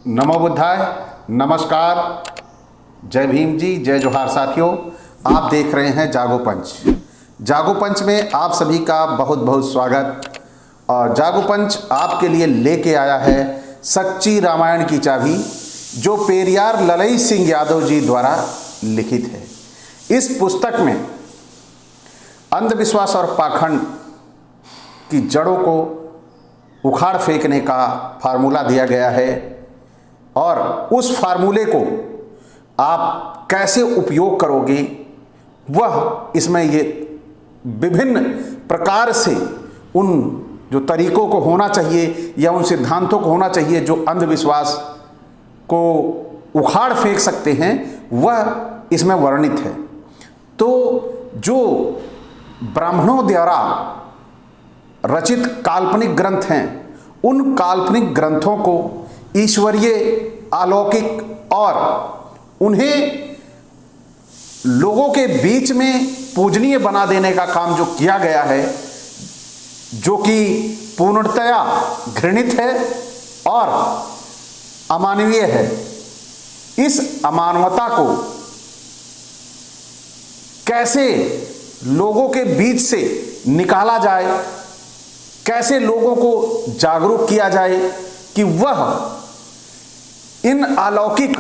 नमो बुद्धाय, नमस्कार, जय भीम जी, जय जोहार साथियों। आप देख रहे हैं जागो पंच। जागो पंच में आप सभी का बहुत बहुत स्वागत। और जागो पंच आपके लिए लेके आया है सच्ची रामायण की चाबी, जो पेरियार ललई सिंह यादव जी द्वारा लिखित है। इस पुस्तक में अंधविश्वास और पाखंड की जड़ों को उखाड़ फेंकने का फार्मूला दिया गया है और उस फार्मूले को आप कैसे उपयोग करोगे, वह इसमें ये विभिन्न प्रकार से उन जो तरीकों को होना चाहिए या उन सिद्धांतों को होना चाहिए जो अंधविश्वास को उखाड़ फेंक सकते हैं, वह इसमें वर्णित है। तो जो ब्राह्मणों द्वारा रचित काल्पनिक ग्रंथ हैं, उन काल्पनिक ग्रंथों को ईश्वरीय, अलौकिक और उन्हें लोगों के बीच में पूजनीय बना देने का काम जो किया गया है, जो कि पूर्णतया घृणित है और अमानवीय है, इस अमानवता को कैसे लोगों के बीच से निकाला जाए, कैसे लोगों को जागरूक किया जाए कि वह इन अलौकिक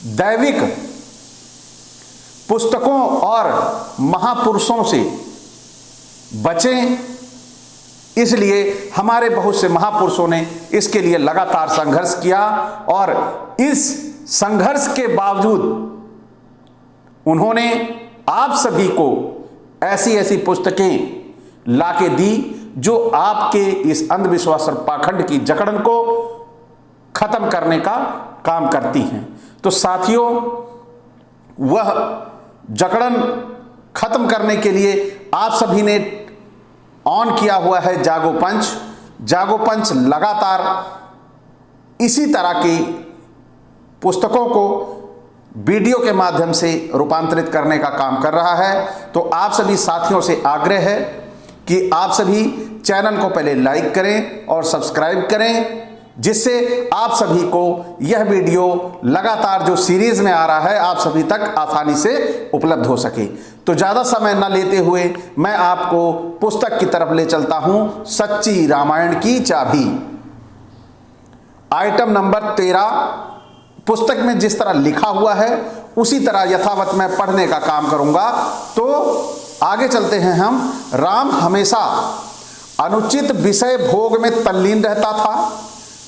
दैविक पुस्तकों और महापुरुषों से बचें। इसलिए हमारे बहुत से महापुरुषों ने इसके लिए लगातार संघर्ष किया और इस संघर्ष के बावजूद उन्होंने आप सभी को ऐसी ऐसी पुस्तकें लाके दी जो आपके इस अंधविश्वास और पाखंड की जकड़न को खत्म करने का काम करती हैं। तो साथियों, वह जकड़न खत्म करने के लिए आप सभी ने ऑन किया हुआ है जागो पंच। जागो पंच लगातार इसी तरह की पुस्तकों को वीडियो के माध्यम से रूपांतरित करने का काम कर रहा है। तो आप सभी साथियों से आग्रह है कि आप सभी चैनल को पहले लाइक करें और सब्सक्राइब करें, जिससे आप सभी को यह वीडियो लगातार जो सीरीज में आ रहा है आप सभी तक आसानी से उपलब्ध हो सके। तो ज़्यादा समय न लेते हुए मैं आपको पुस्तक की तरफ ले चलता हूं, सच्ची रामायण की चाबी, आइटम नंबर 13। पुस्तक में जिस तरह लिखा हुआ है उसी तरह यथावत मैं पढ़ने का काम करूंगा। तो आगे चलते हैं हम। राम हमेशा अनुचित विषय भोग में तल्लीन रहता था।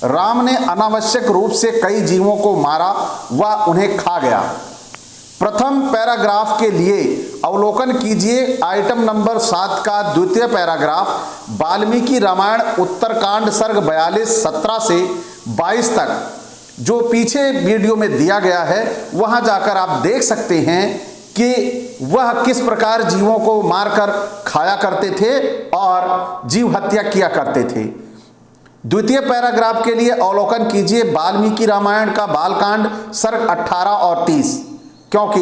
राम ने अनावश्यक रूप से कई जीवों को मारा व उन्हें खा गया। प्रथम पैराग्राफ के लिए अवलोकन कीजिए आइटम नंबर 7 का द्वितीय पैराग्राफ, वाल्मीकि रामायण उत्तरकांड सर्ग 42 17 से 22 तक जो पीछे वीडियो में दिया गया है। वहां जाकर आप देख सकते हैं कि वह किस प्रकार जीवों को मारकर खाया करते थे और जीव हत्या किया करते थे। द्वितीय पैराग्राफ के लिए अवलोकन कीजिए वाल्मीकि रामायण का बालकांड सर्ग 18 और 30, क्योंकि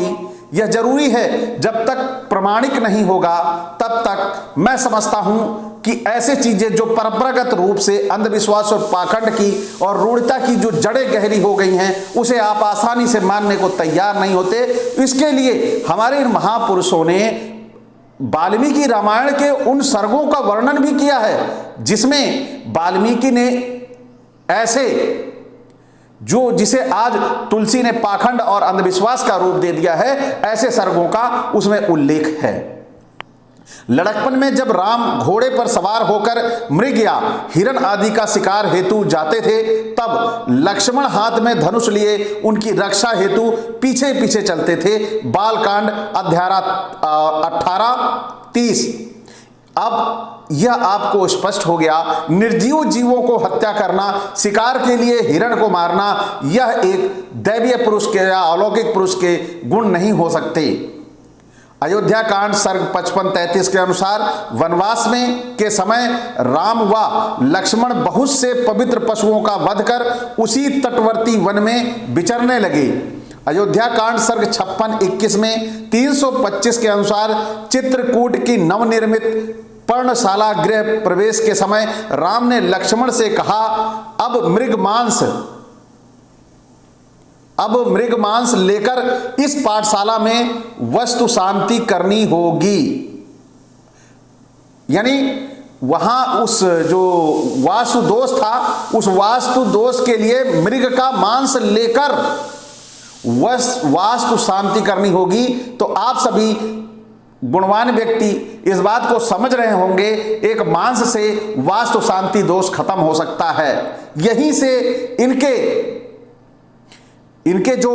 यह जरूरी है। जब तक प्रमाणिक नहीं होगा तब तक मैं समझता हूं कि ऐसे चीजें जो परंपरागत रूप से अंधविश्वास और पाखंड की और रूढ़ता की जो जड़ें गहरी हो गई हैं, उसे आप आसानी से मानने को तैयार नहीं होते। इसके लिए हमारे इन महापुरुषों ने वाल्मीकि रामायण के उन सर्गों का वर्णन भी किया है जिसमें वाल्मीकि ने ऐसे जो जिसे आज तुलसी ने पाखंड और अंधविश्वास का रूप दे दिया है, ऐसे सर्गों का उसमें उल्लेख है। लड़कपन में जब राम घोड़े पर सवार होकर मृग या हिरण आदि का शिकार हेतु जाते थे, तब लक्ष्मण हाथ में धनुष लिए उनकी रक्षा हेतु पीछे पीछे चलते थे। बालकांड अध्याय 18-30। अब यह आपको स्पष्ट हो गया, निर्जीव जीवों को हत्या करना, शिकार के लिए हिरण को मारना, यह एक दैवीय पुरुष के या अलौकिक पुरुष के गुण नहीं हो सकते। अयोध्या कांड सर्ग 55-33 के अनुसार वनवास में के समय राम व लक्ष्मण बहुत से पवित्र पशुओं का वध कर उसी तटवर्ती वन में विचरने लगे। अयोध्या कांड सर्ग 56-21 में 325 के अनुसार चित्रकूट की नवनिर्मित पर्णशाला गृह प्रवेश के समय राम ने लक्ष्मण से कहा, अब मृग मांस अब मृग मांस लेकर इस पाठशाला में वस्तु शांति करनी होगी। यानी वहां उस जो वास्तु दोष था, उस वास्तु दोष के लिए मृग का मांस लेकर वास्तु शांति करनी होगी। तो आप सभी गुणवान व्यक्ति इस बात को समझ रहे होंगे, एक मांस से वास्तु शांति दोष खत्म हो सकता है। यहीं से इनके जो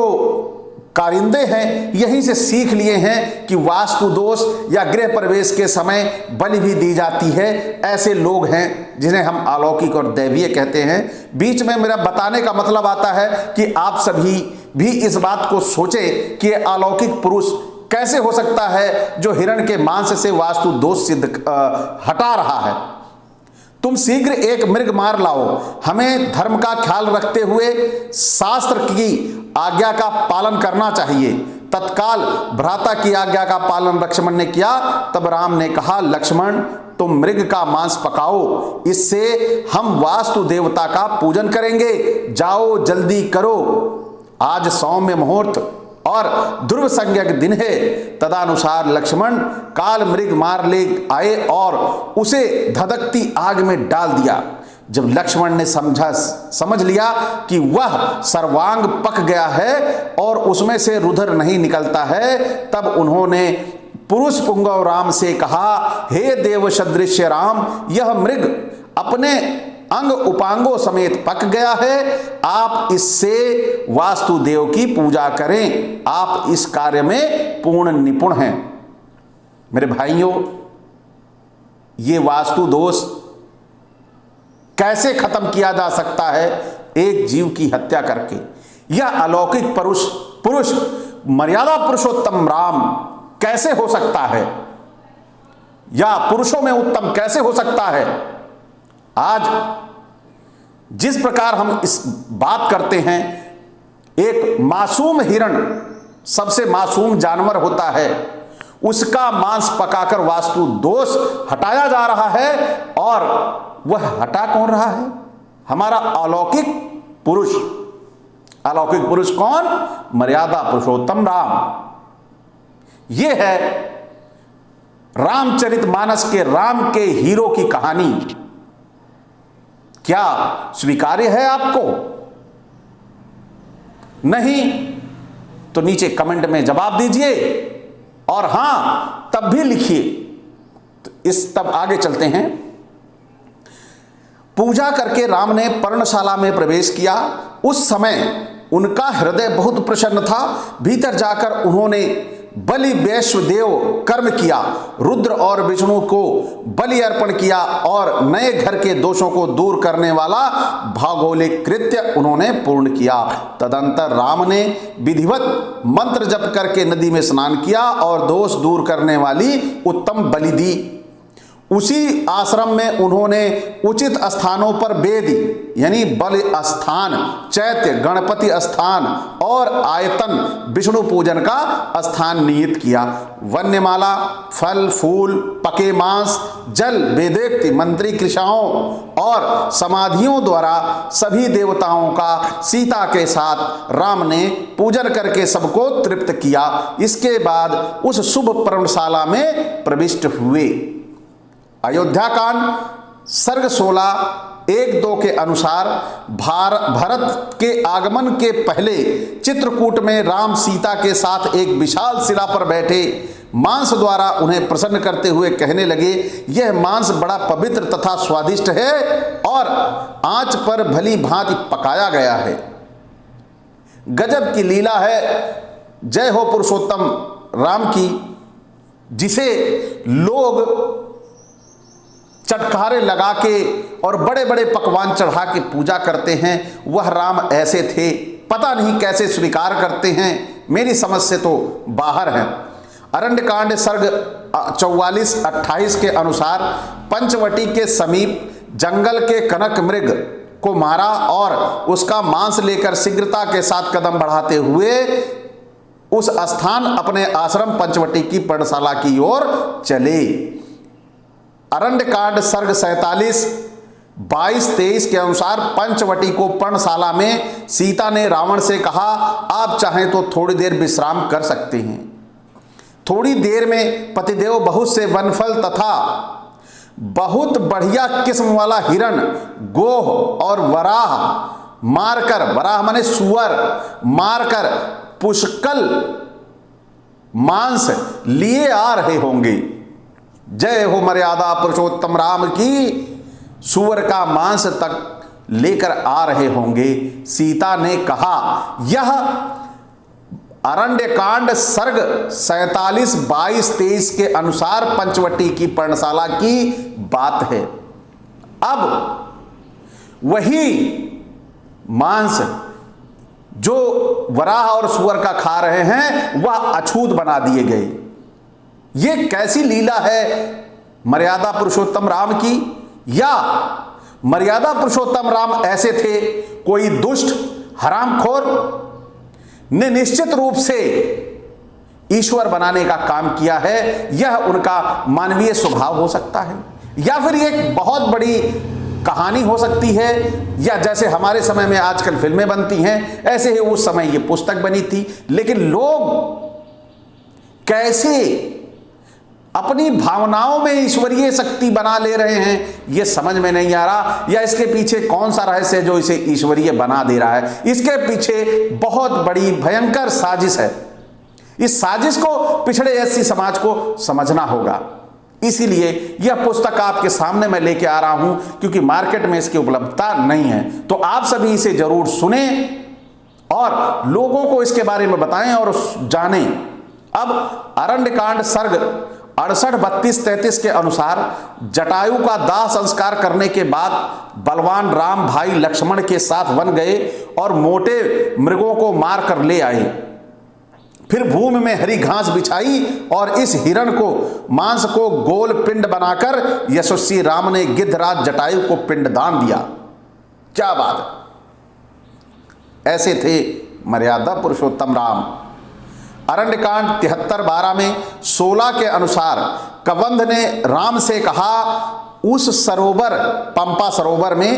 कारिंदे हैं, यहीं से सीख लिए हैं कि वास्तु दोष या गृह प्रवेश के समय बलि भी दी जाती है। ऐसे लोग हैं जिन्हें हम अलौकिक और दैवीय कहते हैं। बीच में मेरा बताने का मतलब आता है कि आप सभी भी इस बात को सोचें कि अलौकिक पुरुष कैसे हो सकता है जो हिरण के मांस से वास्तु दोष सिद्ध हटा रहा है। तुम शीघ्र एक मृग मार लाओ। हमें धर्म का ख्याल रखते हुए शास्त्र की आज्ञा का पालन करना चाहिए। तत्काल भ्राता की आज्ञा का पालन लक्ष्मण ने किया। तब राम ने कहा, लक्ष्मण तुम मृग का मांस पकाओ, इससे हम वास्तु देवता का पूजन करेंगे। जाओ जल्दी करो, आज सौम्य मुहूर्त और ध्रुव संज्ञक दिन है। तदानुसार लक्ष्मण काल मृग मार ले आए और उसे धधकती आग में डाल दिया। जब लक्ष्मण ने समझ लिया कि वह सर्वांग पक गया है और उसमें से रुधिर नहीं निकलता है, तब उन्होंने पुरुष पुंगव राम से कहा, हे देव सदृश्य राम, यह मृग अपने अंग उपांगों समेत पक गया है। आप इससे वास्तुदेव की पूजा करें। आप इस कार्य में पूर्ण निपुण हैं। मेरे भाइयों, ये वास्तु दोष कैसे खत्म किया जा सकता है? एक जीव की हत्या करके। यह अलौकिक पुरुष मर्यादा पुरुषोत्तम राम कैसे हो सकता है, या पुरुषों में उत्तम कैसे हो सकता है? आज जिस प्रकार हम इस बात करते हैं, एक मासूम हिरण सबसे मासूम जानवर होता है, उसका मांस पकाकर वास्तु दोष हटाया जा रहा है। और वह हटा कौन रहा है? हमारा अलौकिक पुरुष। अलौकिक पुरुष कौन? मर्यादा पुरुषोत्तम राम। यह है रामचरितमानस के राम के हीरो की कहानी। क्या स्वीकार्य है आपको? नहीं तो नीचे कमेंट में जवाब दीजिए, और हां तब भी लिखिए। तब आगे चलते हैं। पूजा करके राम ने पर्णशाला में प्रवेश किया। उस समय उनका हृदय बहुत प्रसन्न था। भीतर जाकर उन्होंने बलि वैश्वदेव कर्म किया, रुद्र और विष्णु को बलि अर्पण किया और नए घर के दोषों को दूर करने वाला भौगोलिक कृत्य उन्होंने पूर्ण किया। तदंतर राम ने विधिवत मंत्र जप करके नदी में स्नान किया और दोष दूर करने वाली उत्तम बलि दी। उसी आश्रम में उन्होंने उचित स्थानों पर वेद यानी बलि स्थान, चैत्य, गणपति स्थान और आयतन विष्णु पूजन का स्थान नियत किया। वन्यमाला, फल फूल, पके मांस, जल, वेदोक्त, मंत्री कृषाओं और समाधियों द्वारा सभी देवताओं का सीता के साथ राम ने पूजन करके सबको तृप्त किया। इसके बाद उस शुभ पर्णशाला में प्रविष्ट हुए। अयोध्या कांड सर्ग 16:1-2 के अनुसार भरत के आगमन के पहले चित्रकूट में राम सीता के साथ एक विशाल शिला पर बैठे मांस द्वारा उन्हें प्रसन्न करते हुए कहने लगे, यह मांस बड़ा पवित्र तथा स्वादिष्ट है और आंच पर भली भांति पकाया गया है। गजब की लीला है। जय हो पुरुषोत्तम राम की, जिसे लोग चटकारे लगा के और बड़े बड़े पकवान चढ़ा के पूजा करते हैं। वह राम ऐसे थे, पता नहीं कैसे स्वीकार करते हैं, मेरी समझ से तो बाहर हैं। अरण्यकांड सर्ग 44:28 के अनुसार पंचवटी के समीप जंगल के कनक मृग को मारा और उसका मांस लेकर शीघ्रता के साथ कदम बढ़ाते हुए उस स्थान अपने आश्रम पंचवटी की पर्णशाला की ओर चले। अरण्यकांड सर्ग 47 22-23 के अनुसार पंचवटी को पर्णशाला में सीता ने रावण से कहा, आप चाहें तो थोड़ी देर विश्राम कर सकते हैं। थोड़ी देर में पतिदेव बहुत से वनफल तथा बहुत बढ़िया किस्म वाला हिरण, गोह और वराह मारकर, वराह माने सुअर, मारकर पुष्कल मांस लिए आ रहे होंगे। जय हो मर्यादा पुरुषोत्तम राम की, सुअर का मांस तक लेकर आ रहे होंगे। सीता ने कहा, यह अरण्यकांड सर्ग 47-22-23 के अनुसार पंचवटी की पर्णशाला की बात है। अब वही मांस जो वराह और सुअर का खा रहे हैं वह अछूत बना दिए गए। ये कैसी लीला है मर्यादा पुरुषोत्तम राम की? या मर्यादा पुरुषोत्तम राम ऐसे थे, कोई दुष्ट हरामखोर ने निश्चित रूप से ईश्वर बनाने का काम किया है, यह उनका मानवीय स्वभाव हो सकता है, या फिर एक बहुत बड़ी कहानी हो सकती है, या जैसे हमारे समय में आजकल फिल्में बनती हैं ऐसे ही उस समय ये पुस्तक बनी थी। लेकिन लोग कैसे अपनी भावनाओं में ईश्वरीय शक्ति बना ले रहे हैं ये समझ में नहीं आ रहा, या इसके पीछे कौन सा रहस्य है जो इसे ईश्वरीय बना दे रहा है। इसके पीछे बहुत बड़ी भयंकर साजिश है। इस साजिश को पिछड़े एससी समाज को समझना होगा। इसीलिए यह पुस्तक आपके सामने मैं लेके आ रहा हूं, क्योंकि मार्केट में इसकी उपलब्धता नहीं है। तो आप सभी इसे जरूर सुने और लोगों को इसके बारे में बताएं और जानें। अब अरण्यकांड सर्ग 68-32-33 के अनुसार जटायु का दाह संस्कार करने के बाद बलवान राम भाई लक्ष्मण के साथ वन गए और मोटे मृगों को मार कर ले आए। फिर भूमि में हरी घास बिछाई और इस हिरण को मांस को गोल पिंड बनाकर यशस्वी राम ने गिद्धराज जटायु को पिंडदान दिया। क्या बात है! ऐसे थे मर्यादा पुरुषोत्तम राम। अरण्यकांड 73-12 में 16 के अनुसार कबंध ने राम से कहा, उस सरोवर पंपा सरोवर में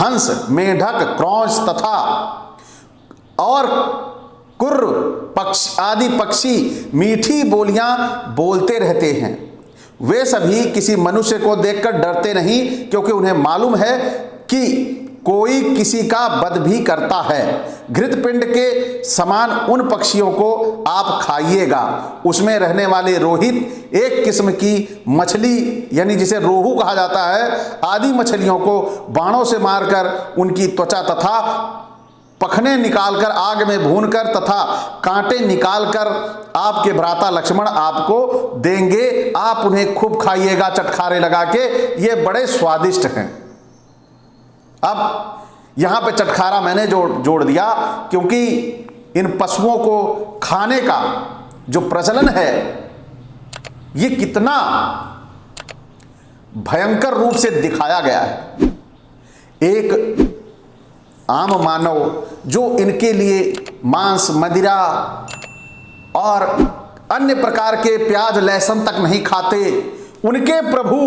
हंस, मेढक, क्रौंच तथा और कुर्र पक्षी आदि पक्षी मीठी बोलियां बोलते रहते हैं। वे सभी किसी मनुष्य को देखकर डरते नहीं, क्योंकि उन्हें मालूम है कि कोई किसी का वध भी करता है। घृतपिंड के समान उन पक्षियों को आप खाइएगा। उसमें रहने वाले रोहित एक किस्म की मछली, यानी जिसे रोहू कहा जाता है, आदि मछलियों को बाणों से मारकर उनकी त्वचा तथा पखने निकालकर आग में भूनकर तथा कांटे निकालकर आपके भ्राता लक्ष्मण आपको देंगे। आप उन्हें खूब खाइएगा चटखारे लगा के, ये बड़े स्वादिष्ट हैं। अब यहां पे चटखारा मैंने जोड़ दिया, क्योंकि इन पशुओं को खाने का जो प्रचलन है ये कितना भयंकर रूप से दिखाया गया है। एक आम मानव जो इनके लिए मांस, मदिरा और अन्य प्रकार के प्याज लहसुन तक नहीं खाते, उनके प्रभु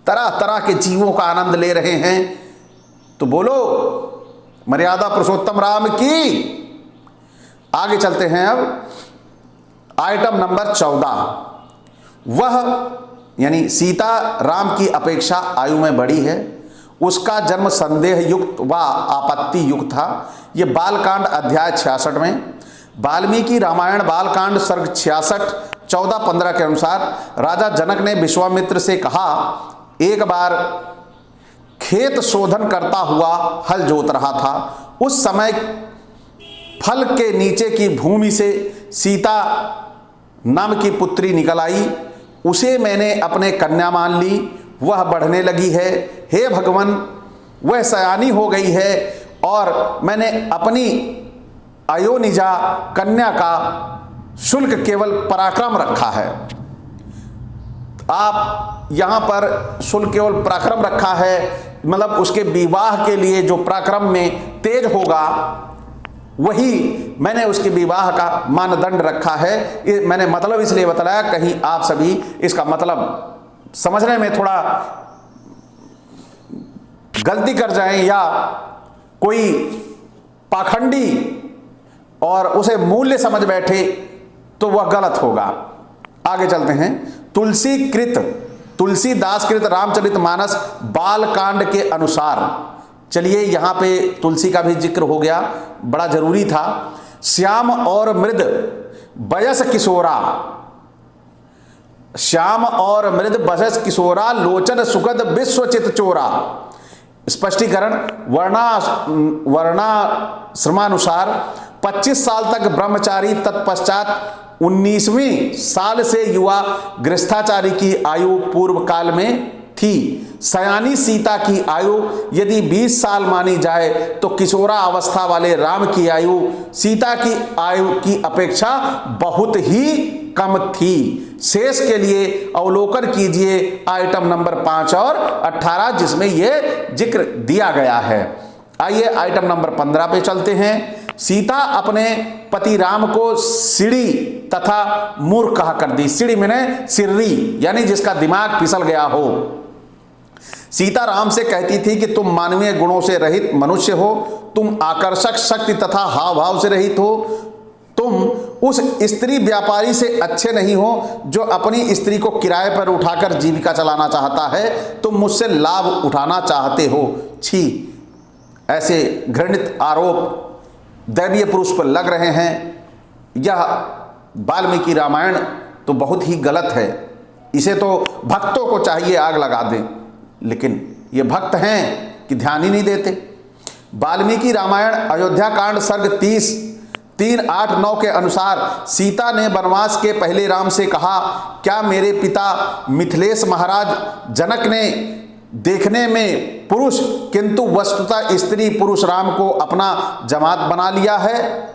तरह तरह के जीवों का आनंद ले रहे हैं। तो बोलो मर्यादा पुरुषोत्तम राम की। आगे चलते हैं। अब आइटम नंबर 14। वह यानी सीता राम की अपेक्षा आयु में बड़ी है। उसका जन्म संदेह युक्त व आपत्ति युक्त था। यह बालकांड अध्याय 66 में, वाल्मीकि रामायण बालकांड सर्ग 66-14-15 के अनुसार राजा जनक ने विश्वामित्र से कहा, एक बार खेत शोधन करता हुआ हल जोत रहा था। उस समय फल के नीचे की भूमि से सीता नाम की पुत्री निकल आई। उसे मैंने अपने कन्या मान ली। वह बढ़ने लगी है। हे भगवान, वह सयानी हो गई है और मैंने अपनी अयोनिजा कन्या का शुल्क केवल पराक्रम रखा है। आप यहां पर शुल्क केवल पराक्रम रखा है, मतलब उसके विवाह के लिए जो पराक्रम में तेज होगा वही मैंने उसके विवाह का मानदंड रखा है। मैंने मतलब इसलिए बताया, कहीं आप सभी इसका मतलब समझने में थोड़ा गलती कर जाएं या कोई पाखंडी और उसे मूल्य समझ बैठे तो वह गलत होगा। आगे चलते हैं। तुलसीदास कृत रामचरितमानस बालकांड के अनुसार, चलिए यहां पे तुलसी का भी जिक्र हो गया, बड़ा जरूरी था। श्याम और मृद बयस किशोरा, श्याम और मृद बयस किशोरा, लोचन सुगद विश्वचित चोरा। स्पष्टीकरण, वर्णाश्रमानुसार 25 साल तक ब्रह्मचारी, तत्पश्चात 19वें साल से युवा गृहस्थाचारी की आयु पूर्व काल में थी। सयानी सीता की आयु यदि 20 साल मानी जाए तो किशोरा अवस्था वाले राम की आयु सीता की आयु की अपेक्षा बहुत ही कम थी। शेष के लिए अवलोकन कीजिए आइटम नंबर 5 और 18 जिसमें यह जिक्र दिया गया है। आइए आइटम नंबर 15 पे चलते हैं। सीता अपने पति राम को सीढ़ी तथा मूर्ख कहा कर दी। सीढ़ी मैंने सिर्री, यानी जिसका दिमाग फिसल गया हो। सीता राम से कहती थी कि तुम मानवीय गुणों से रहित मनुष्य हो, तुम आकर्षक शक्ति तथा हाव भाव से रहित हो, तुम उस स्त्री व्यापारी से अच्छे नहीं हो जो अपनी स्त्री को किराए पर उठाकर जीविका चलाना चाहता है, तुम मुझसे लाभ उठाना चाहते हो। छी, ऐसे घृणित आरोप दैवीय पुरुष पर लग रहे हैं। यह वाल्मीकि रामायण तो बहुत ही गलत है, इसे तो भक्तों को चाहिए आग लगा दें, लेकिन ये भक्त हैं कि ध्यान ही नहीं देते। वाल्मीकि रामायण अयोध्या कांड सर्ग 30 3, 8, 9 के अनुसार सीता ने वनवास के पहले राम से कहा, क्या मेरे पिता मिथिलेश महाराज जनक ने देखने में पुरुष किंतु वस्तुतः स्त्री पुरुष राम को अपना जमात बना लिया है?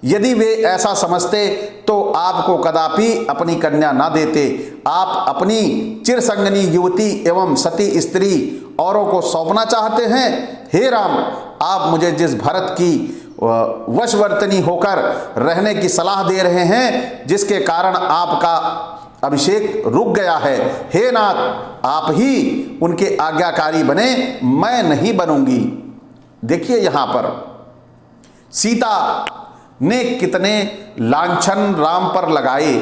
यदि वे ऐसा समझते तो आपको कदापि अपनी कन्या न देते। आप अपनी चिरसंगनी युवती एवं सती स्त्री औरों को सौंपना चाहते हैं। हे राम, आप मुझे जिस भरत की वशवर्तनी होकर रहने की सलाह दे रहे हैं, जिसके कारण आपका अभिषेक रुक गया है, हे नाथ, आप ही उनके आज्ञाकारी बने, मैं नहीं बनूंगी। देखिए यहां पर सीता ने कितने लांछन राम पर लगाए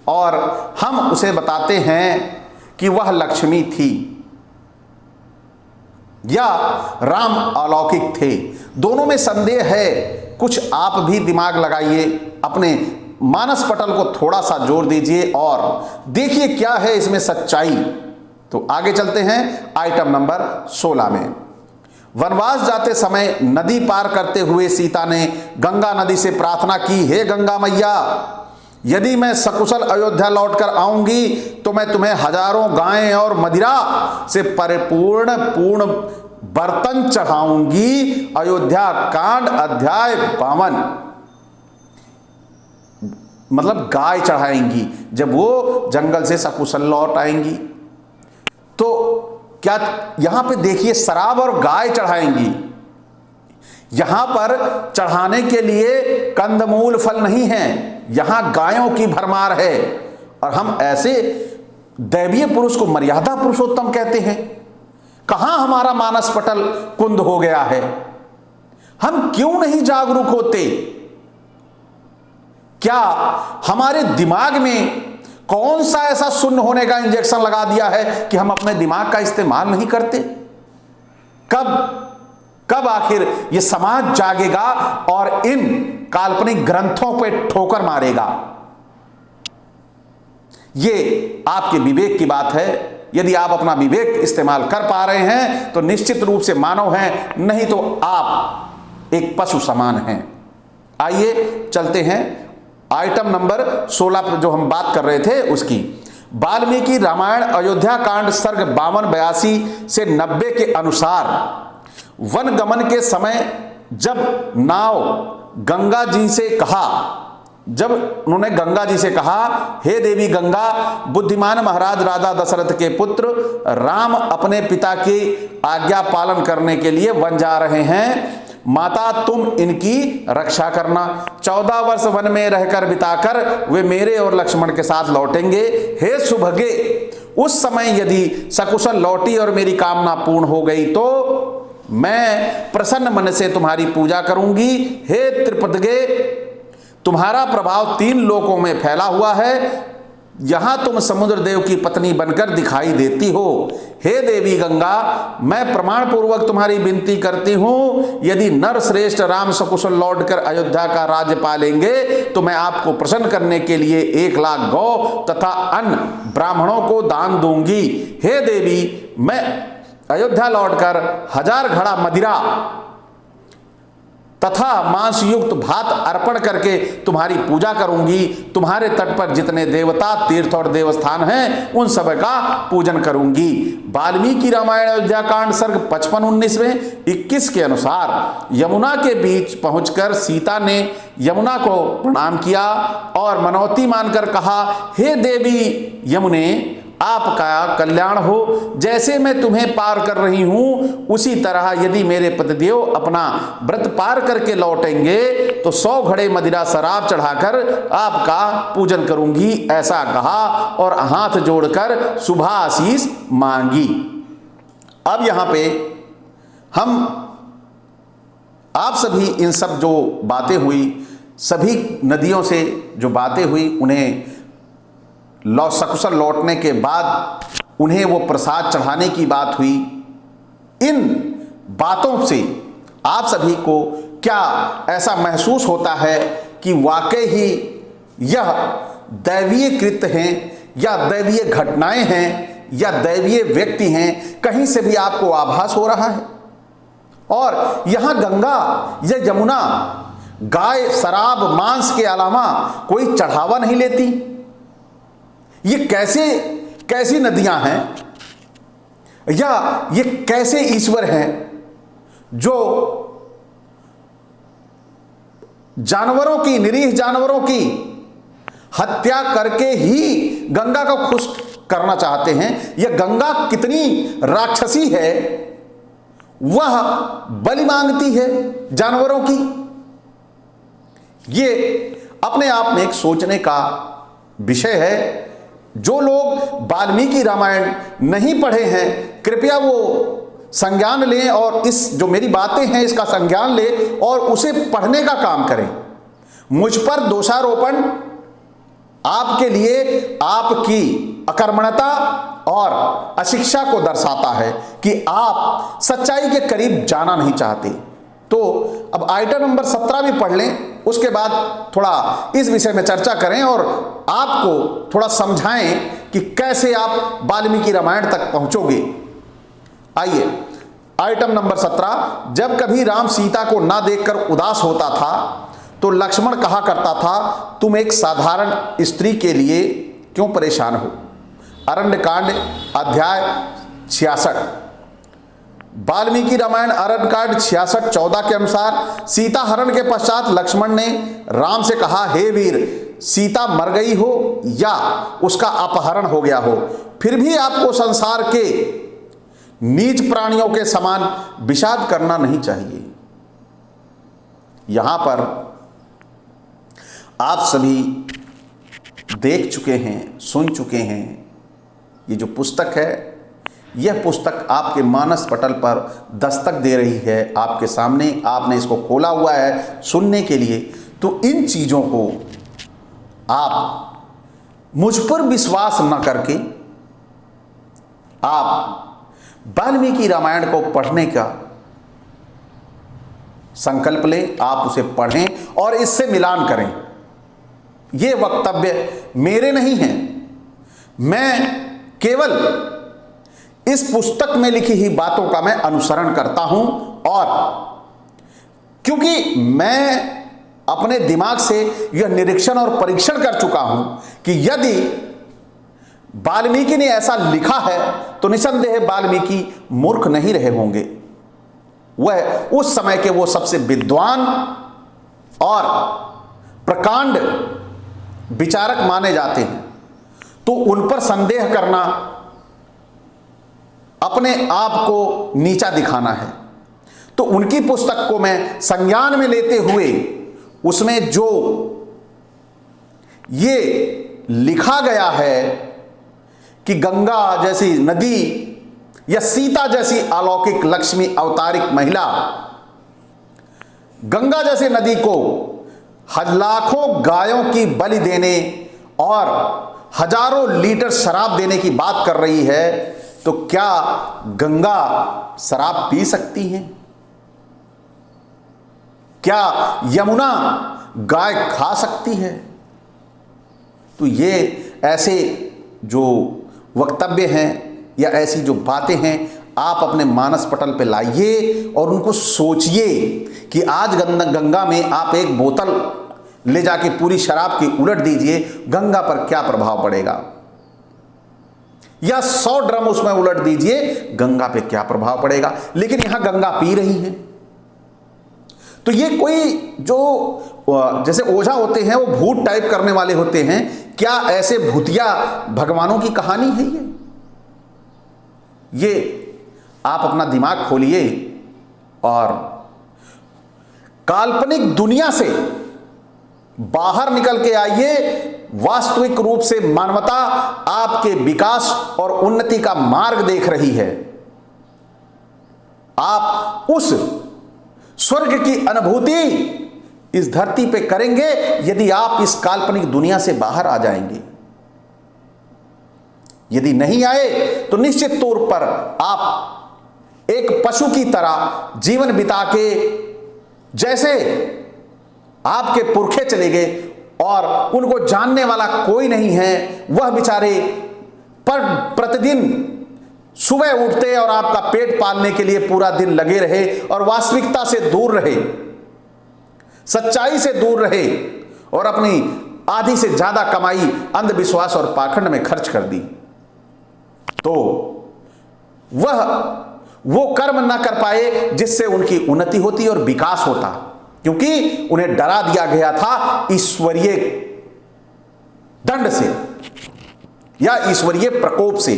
और हम उसे बताते हैं कि वह लक्ष्मी थी या राम अलौकिक थे। दोनों में संदेह है। कुछ आप भी दिमाग लगाइए, अपने मानस पटल को थोड़ा सा जोर दीजिए और देखिए क्या है इसमें सच्चाई। तो आगे चलते हैं आइटम नंबर 16 में। वनवास जाते समय नदी पार करते हुए सीता ने गंगा नदी से प्रार्थना की, हे गंगा मैया, यदि मैं सकुशल अयोध्या लौटकर आऊंगी तो मैं तुम्हें हजारों गायें और मदिरा से परिपूर्ण बर्तन चढ़ाऊंगी। अयोध्या कांड अध्याय 52। मतलब गाय चढ़ाएंगी जब वो जंगल से सकुशल लौट आएंगी। तो क्या यहां पे देखिए, शराब और गाय चढ़ाएंगी। यहां पर चढ़ाने के लिए कंदमूल फल नहीं है, यहां गायों की भरमार है। और हम ऐसे दैवीय पुरुष को मर्यादा पुरुषोत्तम कहते हैं। कहां हमारा मानस पटल कुंद हो गया है? हम क्यों नहीं जागरूक होते? क्या हमारे दिमाग में कौन सा ऐसा शून्य होने का इंजेक्शन लगा दिया है कि हम अपने दिमाग का इस्तेमाल नहीं करते? कब आखिर ये समाज जागेगा और इन काल्पनिक ग्रंथों पे ठोकर मारेगा? ये आपके विवेक की बात है। यदि आप अपना विवेक इस्तेमाल कर पा रहे हैं तो निश्चित रूप से मानव हैं, नहीं तो आप एक पशु समान हैं। आइए चलते हैं आइटम नंबर 16 पर जो हम बात कर रहे थे उसकी। वाल्मीकि रामायण अयोध्या कांड सर्ग 52-82 से 90 के अनुसार वन गमन के समय जब उन्होंने गंगा जी से कहा, हे देवी गंगा, बुद्धिमान महाराज राजा दशरथ के पुत्र राम अपने पिता की आज्ञा पालन करने के लिए वन जा रहे हैं, माता तुम इनकी रक्षा करना। 14 वर्ष वन में रहकर बिताकर वे मेरे और लक्ष्मण के साथ लौटेंगे। हे सुभगे, उस समय यदि सकुशल लौटी और मेरी कामना पूर्ण हो गई तो मैं प्रसन्न मन से तुम्हारी पूजा करूंगी। हे त्रिपदगे, तुम्हारा प्रभाव 3 लोकों में फैला हुआ है, यहां तुम समुद्र देव की पत्नी बनकर दिखाई देती हो। हे देवी गंगा, मैं प्रमाण पूर्वक तुम्हारी विनती करती हूं, यदि नर श्रेष्ठ राम सकुशल लौटकर अयोध्या का राज्य पालेंगे तो मैं आपको प्रसन्न करने के लिए 1 लाख गौ तथा अन्य ब्राह्मणों को दान दूंगी। हे देवी, मैं अयोध्या लौटकर 1000 घड़ा मदिरा तथा मांस युक्त भात अर्पण करके तुम्हारी पूजा करूंगी। तुम्हारे तट पर जितने देवता, तीर्थ और देवस्थान हैं उन सब का पूजन करूंगी। वाल्मीकि रामायण अयोध्या कांड सर्ग 55-19 में 21 के अनुसार यमुना के बीच पहुंचकर सीता ने यमुना को प्रणाम किया और मनौती मानकर कहा, हे देवी यमुने, आपका कल्याण हो। जैसे मैं तुम्हें पार कर रही हूं उसी तरह यदि मेरे पतिदेव अपना व्रत पार करके लौटेंगे तो 100 घड़े मदिरा शराब चढ़ाकर आपका पूजन करूंगी, ऐसा कहा और हाथ जोड़कर शुभ आशीष मांगी। अब यहां पे हम आप सभी इन सब जो बातें हुई, सभी नदियों से जो बातें हुई, उन्हें सकुशल लौटने के बाद उन्हें वो प्रसाद चढ़ाने की बात हुई। इन बातों से आप सभी को क्या ऐसा महसूस होता है कि वाकई ही यह दैवीय कृत्य हैं या दैवीय घटनाएं हैं या दैवीय व्यक्ति हैं? कहीं से भी आपको आभास हो रहा है। और यहां गंगा या यमुना गाय, शराब, मांस के अलावा कोई चढ़ावा नहीं लेती। ये कैसी नदियां हैं या ये कैसे ईश्वर हैं जो जानवरों की, निरीह जानवरों की हत्या करके ही गंगा को खुश करना चाहते हैं? यह गंगा कितनी राक्षसी है, वह बलि मांगती है जानवरों की। ये अपने आप में एक सोचने का विषय है। जो लोग वाल्मीकि रामायण नहीं पढ़े हैं, कृपया वो संज्ञान लें और इस जो मेरी बातें हैं इसका संज्ञान लें और उसे पढ़ने का काम करें। मुझ पर दोषारोपण आपके लिए आपकी अकर्मण्यता और अशिक्षा को दर्शाता है कि आप सच्चाई के करीब जाना नहीं चाहते। तो अब आइटम नंबर 17 भी पढ़ लें, उसके बाद थोड़ा इस विषय में चर्चा करें और आपको थोड़ा समझाएं कि कैसे आप वाल्मीकि रामायण तक पहुंचोगे। आइए, आइटम नंबर 17। जब कभी राम सीता को ना देखकर उदास होता था तो लक्ष्मण कहा करता था, तुम एक साधारण स्त्री के लिए क्यों परेशान हो। अरण्यकांड अध्याय 66। वाल्मीकि रामायण अरण्यकांड 66:14 के अनुसार सीता हरण के पश्चात लक्ष्मण ने राम से कहा, हे वीर, सीता मर गई हो या उसका अपहरण हो गया हो, फिर भी आपको संसार के नीच प्राणियों के समान विषाद करना नहीं चाहिए। यहां पर आप सभी देख चुके हैं, सुन चुके हैं। ये जो पुस्तक है, यह पुस्तक आपके मानस पटल पर दस्तक दे रही है। आपके सामने आपने इसको खोला हुआ है सुनने के लिए। तो इन चीज़ों को आप मुझ पर विश्वास न करके आप वाल्मीकि रामायण को पढ़ने का संकल्प लें। आप उसे पढ़ें और इससे मिलान करें। ये वक्तव्य मेरे नहीं हैं, मैं केवल इस पुस्तक में लिखी ही बातों का मैं अनुसरण करता हूं। और क्योंकि मैं अपने दिमाग से यह निरीक्षण और परीक्षण कर चुका हूं कि यदि वाल्मीकि ने ऐसा लिखा है तो निसंदेह वाल्मीकि मूर्ख नहीं रहे होंगे। वह उस समय के वो सबसे विद्वान और प्रकांड विचारक माने जाते हैं। तो उन पर संदेह करना अपने आप को नीचा दिखाना है। तो उनकी पुस्तक को मैं संज्ञान में लेते हुए उसमें जो ये लिखा गया है कि गंगा जैसी नदी या सीता जैसी अलौकिक लक्ष्मी अवतारिक महिला गंगा जैसे नदी को लाखों गायों की बलि देने और हजारों लीटर शराब देने की बात कर रही है, तो क्या गंगा शराब पी सकती है? क्या यमुना गाय खा सकती है? तो ये ऐसे जो वक्तव्य हैं या ऐसी जो बातें हैं आप अपने मानस पटल पे लाइए और उनको सोचिए कि आज गंगा में आप एक बोतल ले जाके पूरी शराब की उलट दीजिए, गंगा पर क्या प्रभाव पड़ेगा, या 100 ड्रम उसमें उलट दीजिए, गंगा पे क्या प्रभाव पड़ेगा। लेकिन यहां गंगा पी रही है। तो ये कोई जो जैसे ओझा होते हैं वो भूत टाइप करने वाले होते हैं, क्या ऐसे भूतिया भगवानों की कहानी है ये आप अपना दिमाग खोलिए और काल्पनिक दुनिया से बाहर निकल के आइए। वास्तविक रूप से मानवता आपके विकास और उन्नति का मार्ग देख रही है। आप उस स्वर्ग की अनुभूति इस धरती पे करेंगे यदि आप इस काल्पनिक दुनिया से बाहर आ जाएंगे। यदि नहीं आए तो निश्चित तौर पर आप एक पशु की तरह जीवन बिता के, जैसे आपके पुरखे चले गए और उनको जानने वाला कोई नहीं है, वह बेचारे पर प्रतिदिन सुबह उठते और आपका पेट पालने के लिए पूरा दिन लगे रहे और वास्तविकता से दूर रहे, सच्चाई से दूर रहे और अपनी आधी से ज्यादा कमाई अंधविश्वास और पाखंड में खर्च कर दी, तो वह वो कर्म ना कर पाए जिससे उनकी उन्नति होती और विकास होता, क्योंकि उन्हें डरा दिया गया था ईश्वरीय दंड से या ईश्वरीय प्रकोप से।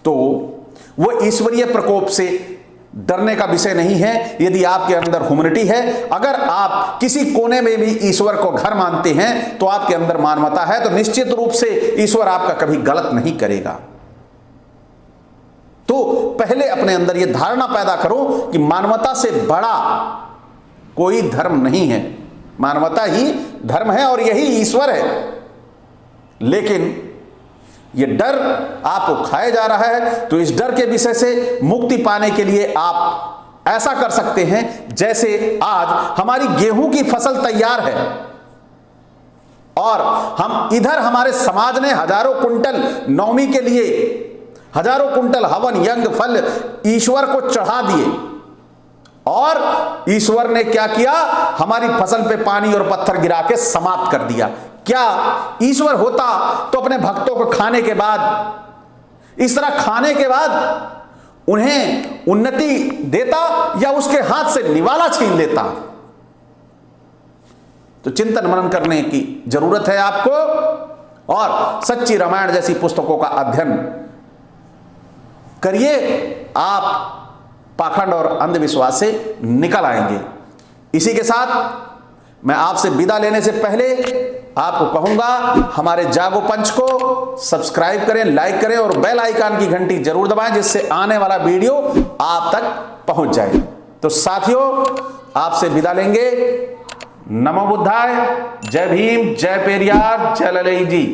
तो वह ईश्वरीय प्रकोप से डरने का विषय नहीं है यदि आपके अंदर ह्यूमैनिटी है। अगर आप किसी कोने में भी ईश्वर को घर मानते हैं तो आपके अंदर मानवता है, तो निश्चित रूप से ईश्वर आपका कभी गलत नहीं करेगा। तो पहले अपने अंदर यह धारणा पैदा करो कि मानवता से बड़ा कोई धर्म नहीं है, मानवता ही धर्म है और यही ईश्वर है। लेकिन यह डर आपको खाया जा रहा है, तो इस डर के विषय से मुक्ति पाने के लिए आप ऐसा कर सकते हैं, जैसे आज हमारी गेहूं की फसल तैयार है और हम इधर हमारे समाज ने हजारों कुंटल नवमी के लिए हजारों कुंटल हवन यज्ञ फल ईश्वर को चढ़ा दिए और ईश्वर ने क्या किया, हमारी फसल पे पानी और पत्थर गिरा के समाप्त कर दिया। क्या ईश्वर होता तो अपने भक्तों को खाने के बाद, इस तरह खाने के बाद उन्हें उन्नति देता या उसके हाथ से निवाला छीन लेता? तो चिंतन मनन करने की जरूरत है आपको और सच्ची रामायण जैसी पुस्तकों का अध्ययन करिए। आप पाखंड और अंधविश्वास से निकल आएंगे। इसी के साथ मैं आपसे विदा लेने से पहले आपको कहूंगा, हमारे जागो पंच को सब्सक्राइब करें, लाइक करें और बेल आइकन की घंटी जरूर दबाएं, जिससे आने वाला वीडियो आप तक पहुंच जाए। तो साथियों, आपसे विदा लेंगे। नमो बुद्धाय, जय भीम, जय पेरियार, जय ललई जी।